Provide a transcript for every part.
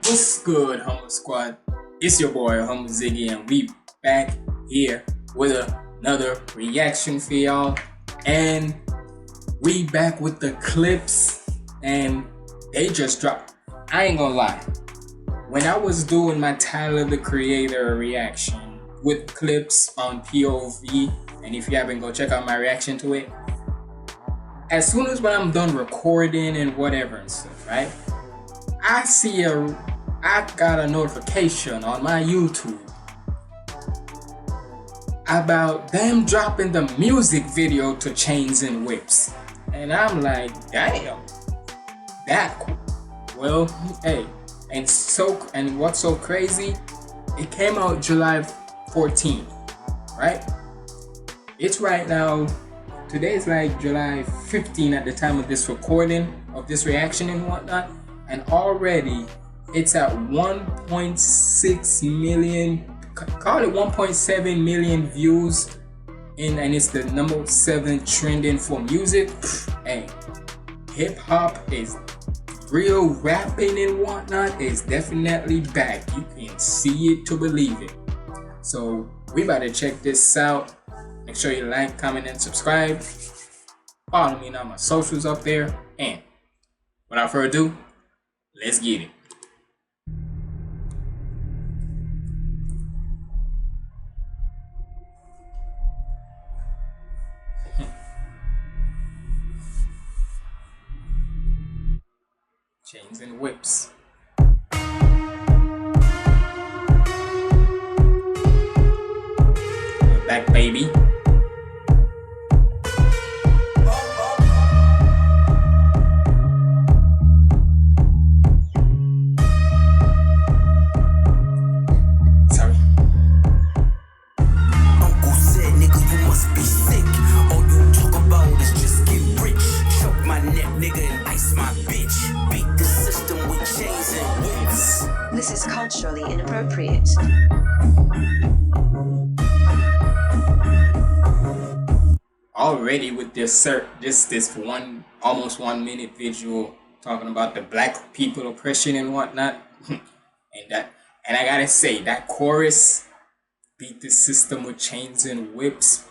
What's good, Humble Squad? It's your boy HumbleZiggy, and we back here with another reaction for y'all. And we back with the Clipse, and they just dropped. I ain't gonna lie. When I was doing my Tyler the Creator reaction with Clipse on POV, and if you haven't, go check out my reaction to it. As soon as when I'm done recording and whatever and stuff, right? I got a notification on my YouTube about them dropping the music video to Chains and Whips. And I'm like, damn, that cool. Well, hey, and what's so crazy? It came out July 14th, right? It's right now, today's like July 15 at the time of this recording, of this reaction and whatnot. And already it's at 1.6 million, call it 1.7 million views, and it's the number 7 trending for music. Hey, hip hop is real, rapping and whatnot is definitely back. You can see it to believe it. So we about to check this out. Make sure you like, comment, and subscribe. Follow me on my socials up there. And without further ado, let's get it. Chains and Whips. We're back, baby. This is culturally inappropriate. Already with this almost 1 minute visual talking about the black people oppression and whatnot, and I gotta say that chorus, beat the system with chains and whips.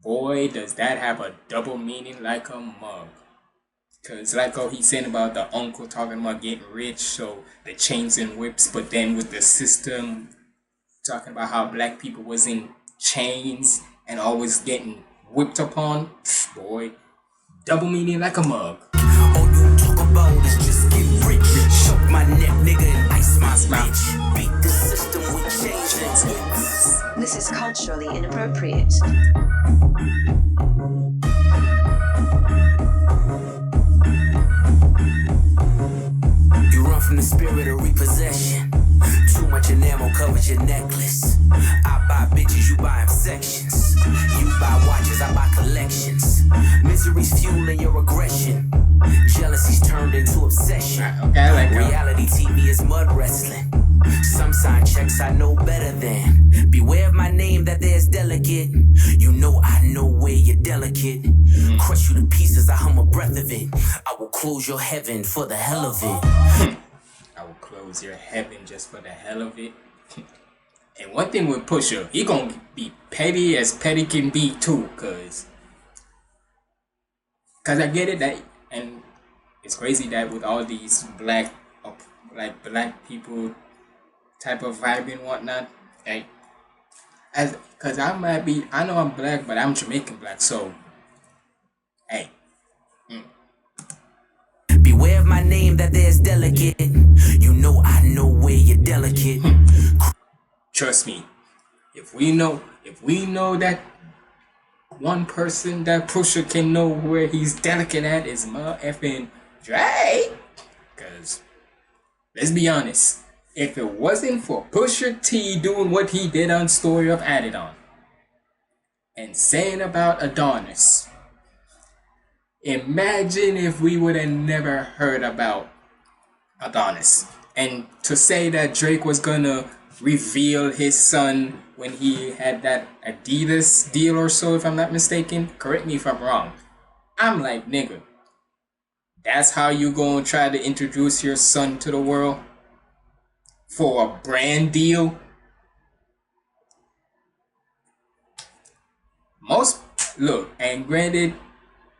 Boy, does that have a double meaning like a mug. Cause like how he's saying about the uncle talking about getting rich, so the chains and whips, but then with the system talking about how black people was in chains and always getting whipped upon. Boy, double meaning like a mug. All you talk about is just get rich. Choke my neck, nigga, and ice my bitch. Beat the system with chains and whips. This is culturally inappropriate. From the spirit of repossession. Too much enamel covers your necklace. I buy bitches, you buy them sections. You buy watches, I buy collections. Misery's fueling your aggression. Jealousy's turned into obsession. Okay, I like that. Reality TV is mud wrestling. Some sign checks I know better than. Beware of my name that there's delicate. You know I know where you're delicate. Crush you to pieces, I hum a breath of it. I will close your heaven for the hell of it. I will close your heaven just for the hell of it. And one thing with Pusha, he gonna be petty as petty can be too, cause I get it that, and it's crazy that with all these black people type of vibe and whatnot, like, cause I know I'm black, but I'm Jamaican black, so hey. Beware of my name that there's delicate. You know I know where you're delicate. Trust me, if we know that one person that Pusha can know where he's delicate at is my effing Drake. Cause let's be honest, if it wasn't for Pusha T doing what he did on Story of Adidon and saying about Adonis, imagine if we would have never heard about Adonis. And to say that Drake was gonna reveal his son when he had that Adidas deal or so, if I'm not mistaken, correct me if I'm wrong. I'm like, nigga, that's how you gonna try to introduce your son to the world? for a brand deal. And granted,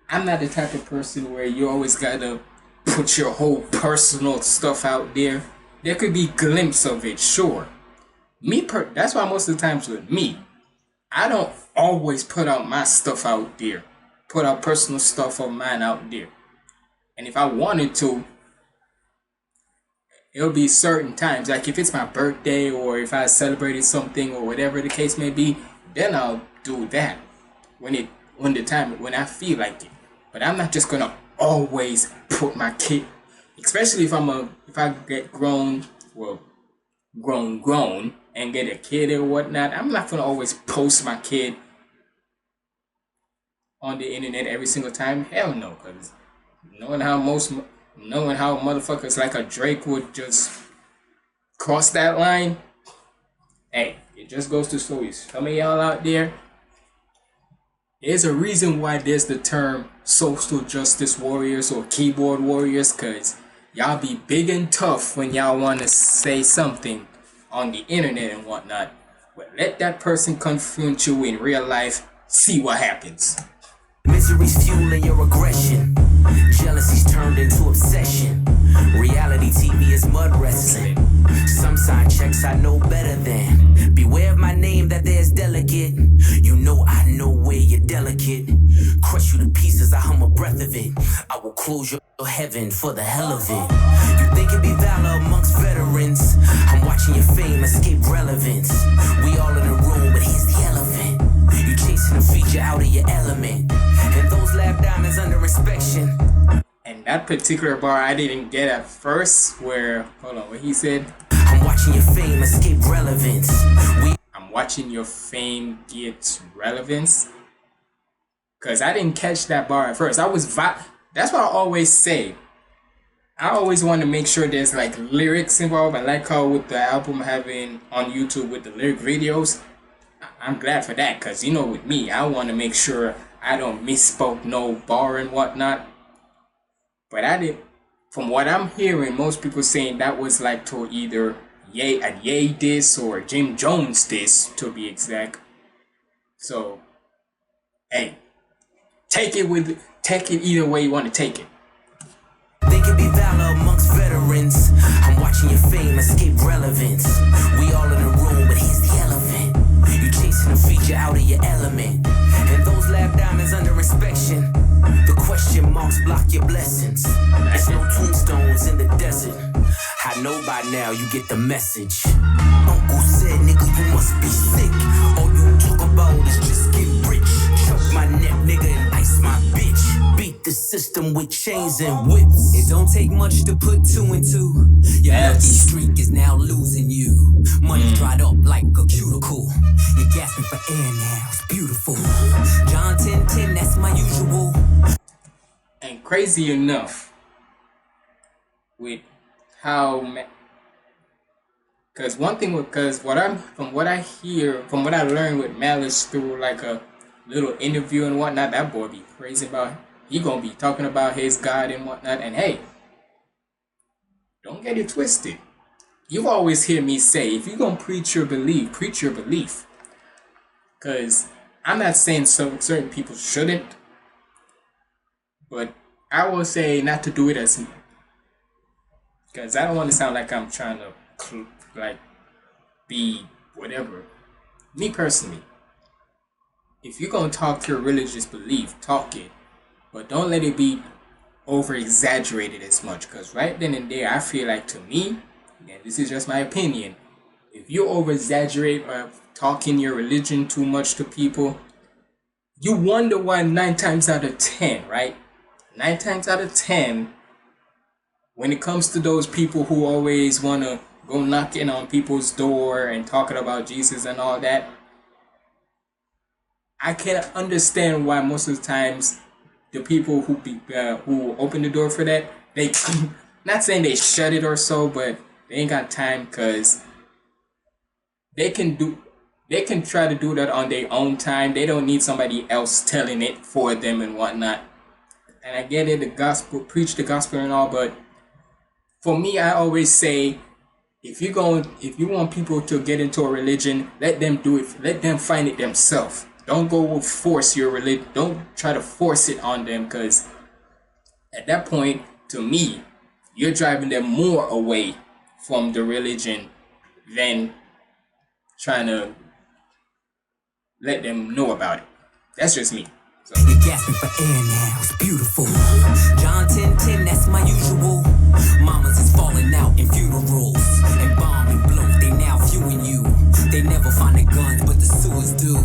I'm not the type of person where you always gotta put your whole personal stuff out there. There could be glimpse of it, sure. That's why most of the times with me, I don't always put out my stuff out there. Put out personal stuff of mine out there. And if I wanted to, it'll be certain times. Like if it's my birthday or if I celebrated something or whatever the case may be, then I'll do that when I feel like it. But I'm not just gonna always put my kid, especially if I get grown and get a kid or whatnot. I'm not gonna always post my kid on the internet every single time. Hell no, because knowing how motherfuckers like a Drake would just cross that line, hey, it just goes to show you. Some of y'all out there, there's a reason why there's the term social justice warriors or keyboard warriors, because y'all be big and tough when y'all want to say something on the internet and whatnot. But let that person confront you in real life, see what happens. Misery's fueling your aggression. Jealousy's turned into obsession. Reality TV is mud wrestling. Some sign checks I know better than. Beware of my name that there's delicate. You know I know where you're delicate. Crush you to pieces, I hum a breath of it. I will close your heaven for the hell of it. You think it'd be valor amongst veterans. I'm watching your fame escape relevance. We all in a room, but here's the elephant. You chasing a feature out of your element. And those lab diamonds under inspection. And that particular bar I didn't get at first, where, hold on, what he said? I'm watching your fame escape relevance. I'm watching your fame get relevance. Because I didn't catch that bar at first. That's what I always say. I always want to make sure there's like lyrics involved. I like how with the album having on YouTube with the lyric videos, I'm glad for that. Because, you know, with me, I want to make sure I don't misspoke no bar and whatnot. But from what I'm hearing, most people saying that was like to either Ye diss or Jim Jones diss, to be exact. So, hey, take it either way you want to take it. They could be valor amongst veterans. I'm watching your fame escape relevance. We all in a room, but here's the elephant. You chasing a feature out of your element. And those lab diamonds under inspection. The question marks block your blessings. There's no tombstones in the desert. I know by now you get the message. Uncle said, nigga, you must be sick. All you talk about is just get rich. Choke my neck, nigga, and ice my bitch. Beat the system with chains and whips. It don't take much to put two and two. Your lucky streak is now losing you. Money dried up like a cuticle. You're gasping for air now, it's beautiful. John 10:10, that's my usual. And crazy enough, with how, because from what I learned with Malice through like a little interview and whatnot, that boy be crazy about, he gonna be talking about his God and whatnot. And hey, don't get it twisted. You always hear me say, if you gonna preach your belief, preach your belief. Because I'm not saying certain people shouldn't, but I will say not to do it as, because I don't want to sound like I'm trying to be whatever. Me personally, if you're going to talk your religious belief, talk it, but don't let it be over exaggerated as much. Because right then and there, I feel like, to me, and this is just my opinion, if you over exaggerate or talking your religion too much to people, you wonder why 9 times out of 10, right? 9 times out of 10, when it comes to those people who always want to go knocking on people's door and talking about Jesus and all that, I can understand why most of the times the people who open the door for that, they, not saying they shut it or so, but they ain't got time, because they can try to do that on their own time. They don't need somebody else telling it for them and whatnot. And I get it, the gospel, preach the gospel and all, but for me, I always say, if you want people to get into a religion, let them do it. Let them find it themselves. Don't go force your religion. Don't try to force it on them, because at that point, to me, you're driving them more away from the religion than trying to let them know about it. That's just me. So. You're gasping for air now, it's beautiful. John 10:10, that's my usual. Mamas is falling out in funerals. And bomb and blow, they now viewing you. They never find the guns, but the sewers do.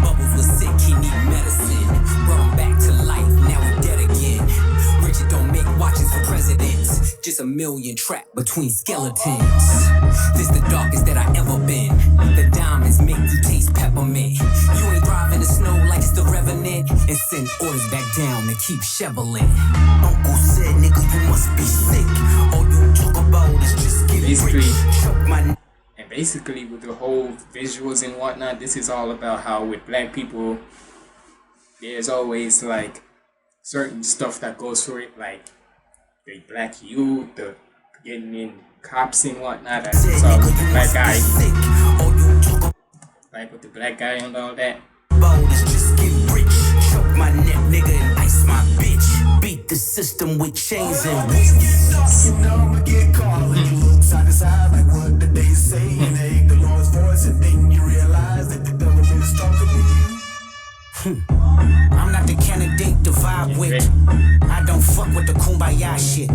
Bubbles was sick, he need medicine. Brought him back to life, now he dead again. Richard don't make watches for presidents. Just a million trapped between skeletons. This the darkest that I ever been. The diamonds make you taste peppermint. You ain't driving the snow like it's the Revenant. And send orders back down and keep shoveling. Uncle said, nigga, you must be sick. All you talk about is just get rich. Choke my and basically with the whole visuals and whatnot, this is all about how with black people, there's always like certain stuff that goes for it, like the black youth, the getting in cops and whatnot. I saw with the black guy, like with the black guy and all that. Just get rich. Choke my neck, nigga, and ice my bitch. Beat the system with chains and whips. You know I'ma get caught when you look side to side like what did they say, and they the Lord's voice, and then you realize that the government's talking to you. I'm not the candidate to vibe with. I don't fuck with the kumbaya shit.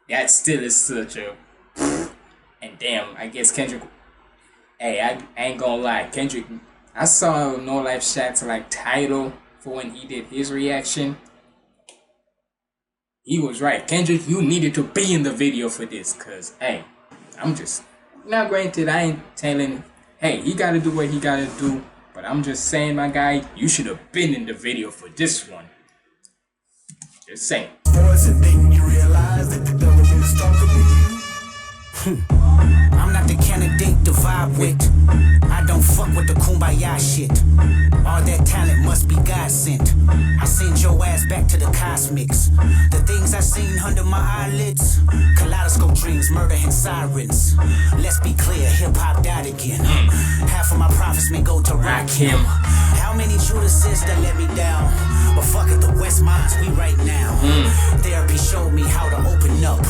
That still is such a. And damn, I guess Kendrick. Hey, I ain't gonna lie, Kendrick. I saw No Life Shaq's like title for when he did his reaction. He was right. Kendrick, you needed to be in the video for this, cause hey, I'm just. Now granted, I ain't telling. Hey, he gotta do what he gotta do. But I'm just saying, my guy, you should have been in the video for this one. Just saying. Voice, and then you realize that the government's talking to you. I'm not the candidate to vibe with. I don't fuck with the kumbaya shit. All that talent must be God sent. I send your ass back to the cosmics. The things I seen under my eyelids. Kaleidoscope dreams, murder and sirens. Let's be clear, hip hop died again. Half of my profits may go to Rakim. How many Judases that let me down? But fuck it, the West Minds, we right now. Therapy showed me how to open up.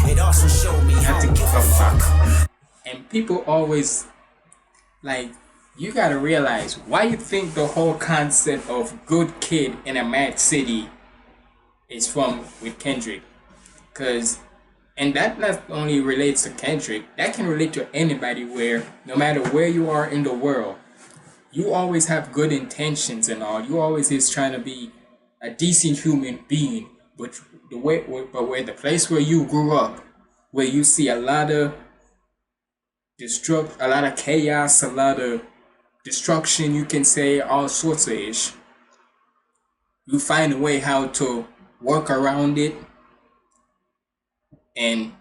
It also showed me how to give a fuck. And people always, like, you gotta realize why you think the whole concept of good kid in a mad city is from with Kendrick. Cause, and that not only relates to Kendrick, that can relate to anybody where, no matter where you are in the world, you always have good intentions and all. You always is trying to be a decent human being. But where the place where you grew up, where you see a lot of a lot of chaos, a lot of destruction, you can say all sorts of ish. You find a way how to work around it and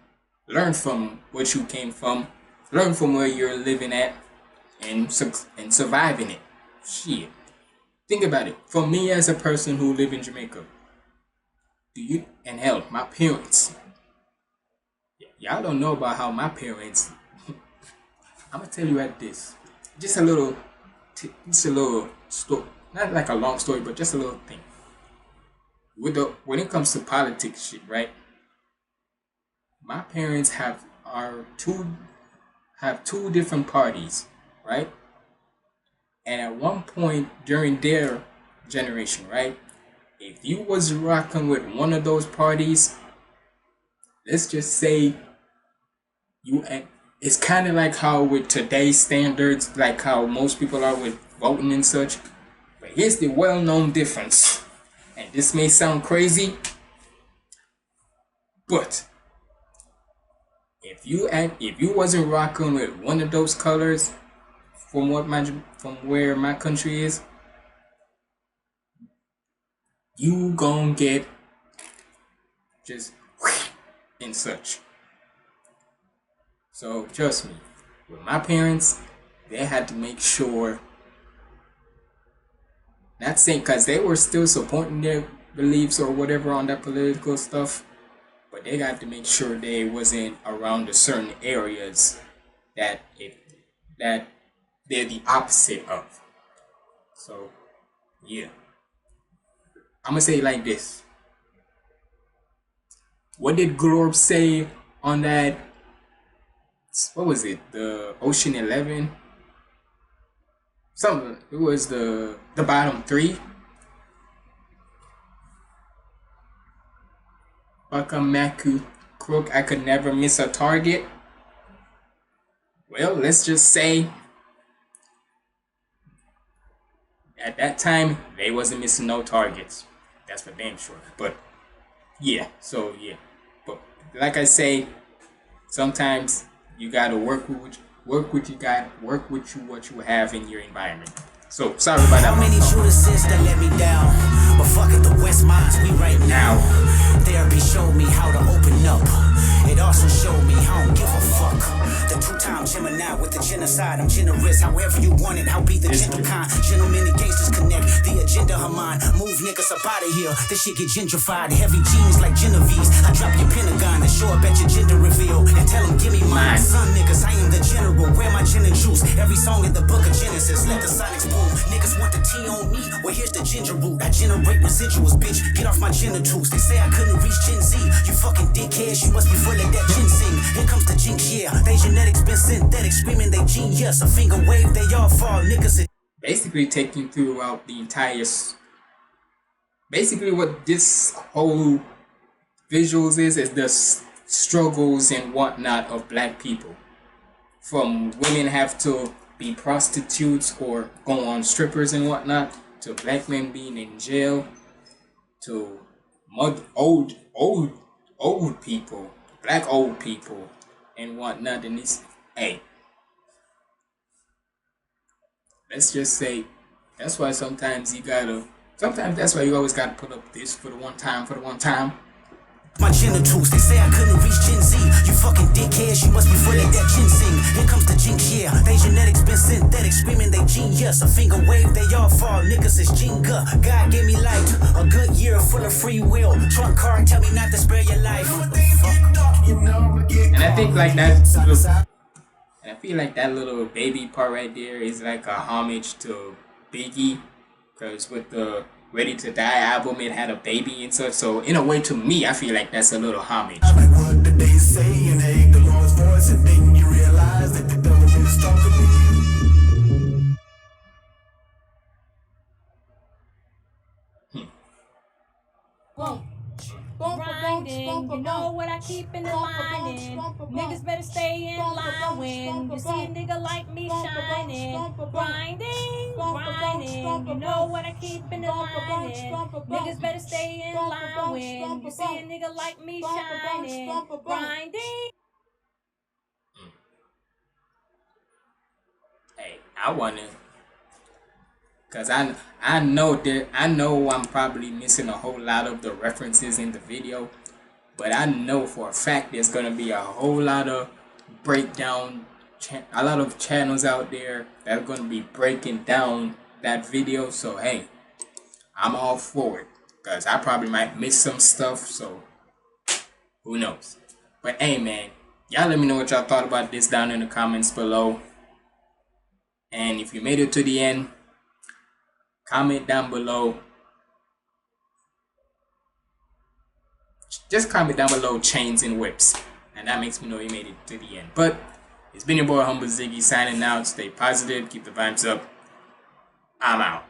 learn from what you came from, learn from where you're living at, and surviving it. Shit. Think about it. For me as a person who live in Jamaica, and hell, my parents, y'all don't know about how my parents, I'm gonna tell you at this, just a little story, not like a long story, but just a little thing. When it comes to politics shit, right? My parents have two different parties, right? And at one point during their generation, right, if you was rocking with one of those parties, let's just say it's kind of like how with today's standards, like how most people are with voting and such. But here's the well-known difference, and this may sound crazy, but if you wasn't rocking with one of those colors from where my country is, you gon' get just and such. So trust me, with my parents, they had to make sure, not saying because they were still supporting their beliefs or whatever on that political stuff, but they got to make sure they wasn't around the certain areas that they're the opposite of. So yeah, I'm gonna say it like this. What did Glorb say on that? What was it? The Ocean 11? Something. It was the bottom three. Bakamaku Crook, I could never miss a target. Well, let's just say at that time they wasn't missing no targets. That's for damn sure. But yeah, so yeah. But like I say, sometimes you gotta work with what you have in your environment. So sorry about that. How many Judases that let me down? But fuck it, the West Minds, we right now. Therapy showed me how to open up. It also showed me I don't give a fuck. The two-time Gemini with the genocide. I'm generous, however you want it. I'll be the gentle kind. Gentlemen and gangsters connect. The agenda of mine. Move niggas up out of here. This shit get gentrified. Heavy jeans like Genevieve's. I drop your Pentagon and show up at your gender reveal. And tell them, give me mine. Son niggas, I am the general. Where my gin and juice? Every song in the book of Genesis. Let the sonics boom. Niggas want the tea on me. Well, here's the ginger root. I generate residuals, bitch. Get off my genitals. They say I couldn't reach Gen Z. You fucking dickheads. You must be full of that ginseng. Here comes the jinx, yeah. They genetics been synthetic. Screaming they genius. A finger wave, they all fall. Niggas. Basically taking throughout the entire. Basically, what this whole visuals is the struggles and whatnot of black people. From women have to be prostitutes or go on strippers and whatnot, to black men being in jail, to old people, black old people and whatnot. And it's, hey, let's just say that's why sometimes that's why you always gotta put up this for the one time. My genitals, they say I couldn't reach Gen Z. You fucking dickheads, you must be full of that ginseng. Here comes the jinx, yeah. They genetics been synthetic, screaming they genius. A finger wave, they all fall. Niggas is Jenga. God gave me life, a good year full of free will. Trump card, tell me not to spare your life. And I think like that. And I feel like that little baby part right there is like a homage to Biggie, because with the Ready to Die album, it had a baby and such. So in a way, to me, I feel like that's a little homage. Like what did they say? And they heard the Lord's voice, and then you realize that the devil is talking to you. Grinding, you know what I keep in the lining. Niggas better stay in line when you see a nigga like me shining. Grinding, you know what I keep in the lining. Niggas better stay in line when you see a nigga like me shining. Grinding. Hey, I wanna, cause I know I'm probably missing a whole lot of the references in the video, but I know for a fact there's gonna be a whole lot of breakdown, a lot of channels out there that are gonna be breaking down that video. So hey, I'm all for it, cause I probably might miss some stuff. So who knows? But hey, man, y'all let me know what y'all thought about this down in the comments below. And if you made it to the end, comment down below. Just comment down below chains and whips, and that makes me know you made it to the end. But it's been your boy HumbleZiggy signing out. Stay positive, keep the vibes up. I'm out.